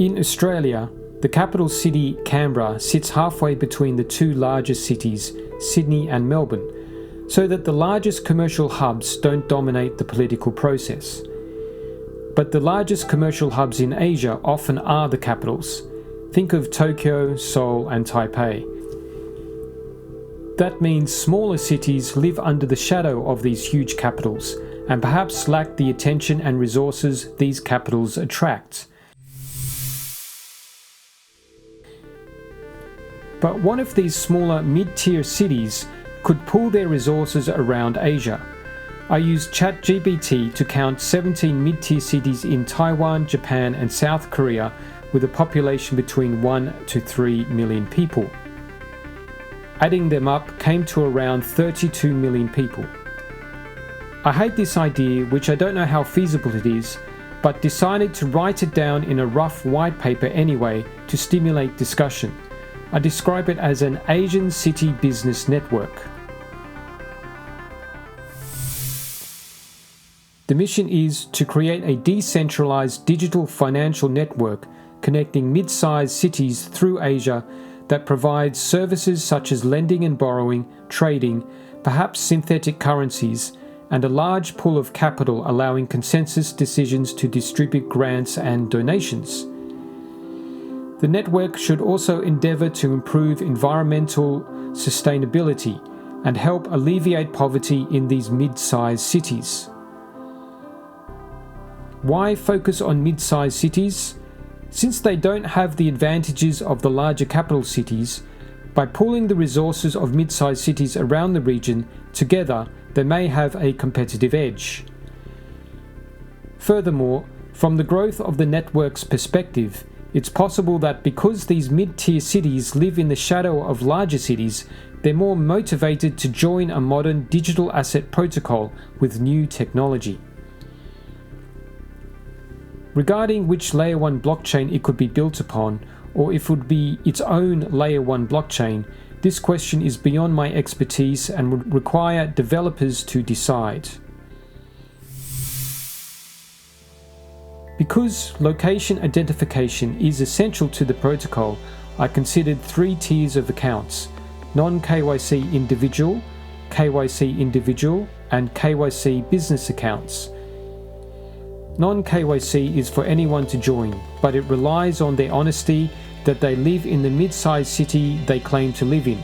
In Australia, the capital city, Canberra, sits halfway between the two largest cities, Sydney and Melbourne, so that the largest commercial hubs don't dominate the political process. But the largest commercial hubs in Asia often are the capitals. Think of Tokyo, Seoul and Taipei. That means smaller cities live under the shadow of these huge capitals and perhaps lack the attention and resources these capitals attract. But one of these smaller mid-tier cities could pool their resources around Asia. I used ChatGPT to count 17 mid-tier cities in Taiwan, Japan and South Korea with a population between 1 to 3 million people. Adding them up came to around 32 million people. I hate this idea, which I don't know how feasible it is, but decided to write it down in a rough white paper anyway to stimulate discussion. I describe it as an Asian city business network. The mission is to create a decentralized digital financial network connecting mid-sized cities through Asia that provides services such as lending and borrowing, trading, perhaps synthetic currencies, and a large pool of capital allowing consensus decisions to distribute grants and donations. The network should also endeavour to improve environmental sustainability and help alleviate poverty in these mid-sized cities. Why focus on mid-sized cities? Since they don't have the advantages of the larger capital cities, by pooling the resources of mid-sized cities around the region together, they may have a competitive edge. Furthermore, from the growth of the network's perspective, it's possible that because these mid-tier cities live in the shadow of larger cities, they're more motivated to join a modern digital asset protocol with new technology. Regarding which layer 1 blockchain it could be built upon, or if it would be its own layer 1 blockchain, this question is beyond my expertise and would require developers to decide. Because location identification is essential to the protocol, I considered 3 tiers of accounts: non-KYC individual, KYC individual, and KYC business accounts. Non-KYC is for anyone to join, but it relies on their honesty that they live in the mid-sized city they claim to live in,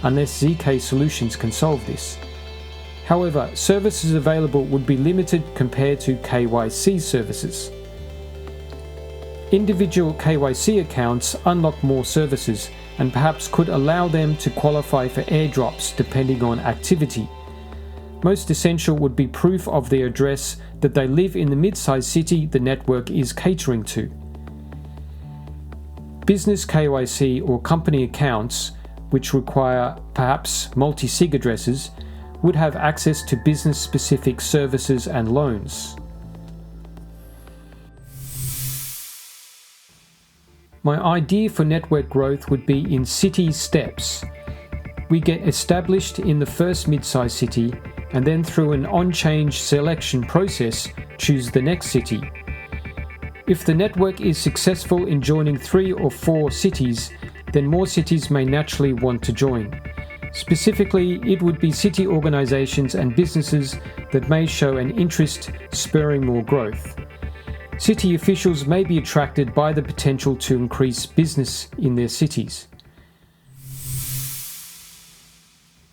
unless ZK Solutions can solve this. However, services available would be limited compared to KYC services. Individual KYC accounts unlock more services and perhaps could allow them to qualify for airdrops depending on activity. Most essential would be proof of their address that they live in the mid-sized city the network is catering to. Business KYC or company accounts, which require perhaps multi-sig addresses, would have access to business-specific services and loans. My idea for network growth would be in city steps. We get established in the first mid-sized city and then through an on-change selection process choose the next city. If the network is successful in joining 3 or 4 cities, then more cities may naturally want to join. Specifically, it would be city organizations and businesses that may show an interest, spurring more growth. City officials may be attracted by the potential to increase business in their cities.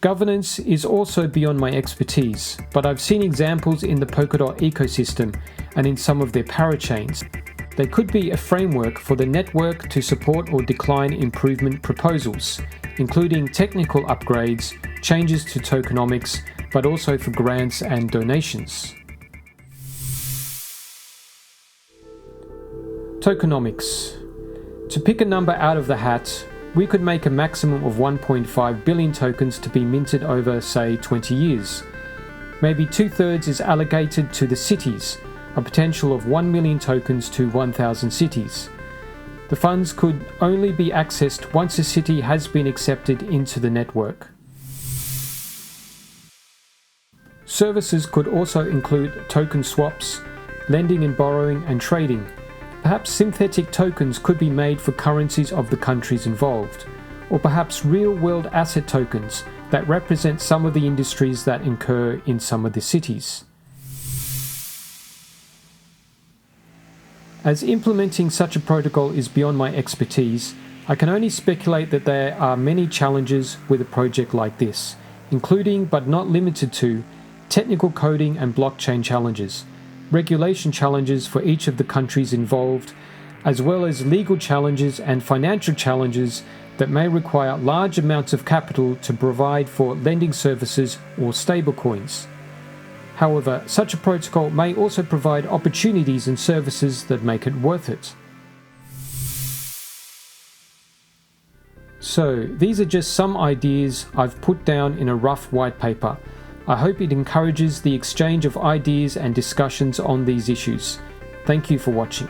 Governance is also beyond my expertise, but I've seen examples in the Polkadot ecosystem and in some of their parachains. They could be a framework for the network to support or decline improvement proposals, including technical upgrades, changes to tokenomics, but also for grants and donations. Tokenomics. To pick a number out of the hat, we could make a maximum of 1.5 billion tokens to be minted over, say, 20 years. Maybe 2/3 is allocated to the cities, a potential of 1 million tokens to 1,000 cities. The funds could only be accessed once a city has been accepted into the network. Services could also include token swaps, lending and borrowing, and trading. Perhaps synthetic tokens could be made for currencies of the countries involved, or perhaps real-world asset tokens that represent some of the industries that occur in some of the cities. As implementing such a protocol is beyond my expertise, I can only speculate that there are many challenges with a project like this, including but not limited to technical coding and blockchain challenges, regulation challenges for each of the countries involved, as well as legal challenges and financial challenges that may require large amounts of capital to provide for lending services or stablecoins. However, such a protocol may also provide opportunities and services that make it worth it. So, these are just some ideas I've put down in a rough white paper. I hope it encourages the exchange of ideas and discussions on these issues. Thank you for watching.